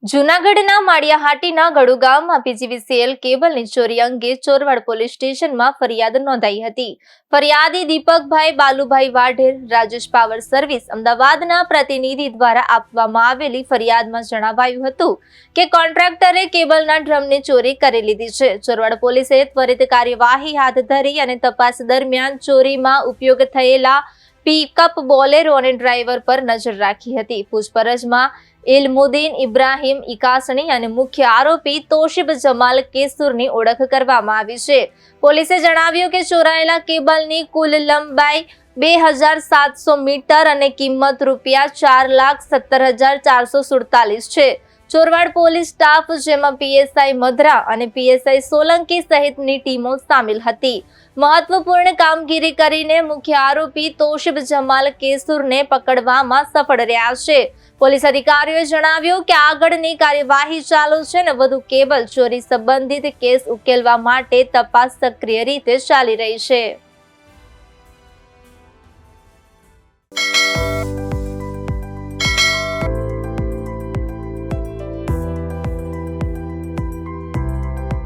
જૂનાગઢના માળિયાહાટીના ગળુ ગામમાં પીજીવીસીએલ કેબલની ચોરી અંગે ચોરવાડ પોલીસ સ્ટેશનમાં ફરિયાદ નોંધાઈ હતી। ફરિયાદી દીપકભાઈ બાલુભાઈ વાઢેર, રાજેશ પાવર સર્વિસ અમદાવાદના પ્રતિનિધિ દ્વારા આપવામાં આવેલી ફરિયાદમાં જણાવાયું હતું કે કોન્ટ્રાક્ટરે કેબલના ડ્રમની ચોરી કરી લીધી છે। ચોરવાડ પોલીસે ત્વરિત કાર્યવાહી હાથ ધરી અને તપાસ દરમિયાન ચોરીમાં ઉપયોગ થયેલા પિકઅપ બોલેરો અને ડ્રાઈવર પર નજર રાખી હતી। પૂછપરછમાં ઇલ્મુદ્દીન ઇબ્રાહિમ ઇકાસણી અને મુખ્ય આરોપી તોશિબ જમાલ કેસુરની ઓળખ કરવામાં આવી છે। પોલીસે જણાવ્યું કે ચોરાયેલા કેબલની કુલ લંબાઈ 2700 મીટર અને કિંમત ₹4,17,447 છે। ચોરવાડ પોલીસ સ્ટાફ જેમાં પીએસઆઈ મધરા અને પીએસઆઈ સોલંકી સહિતની ટીમો સામેલ હતી। મહત્વપૂર્ણ કામગીરી કરીને મુખ્ય આરોપી તોશિબ જમાલ કેસુરને પકડવામાં સફળ રહ્યા છે। પોલીસ અધિકારીઓએ જણાવ્યું કે આગળની કાર્યવાહી ચાલુ છે અને વધુ કેબલ ચોરી સંબંધિત કેસ ઉકેલવા માટે તપાસ સક્રિય રીતે ચાલી રહી છે।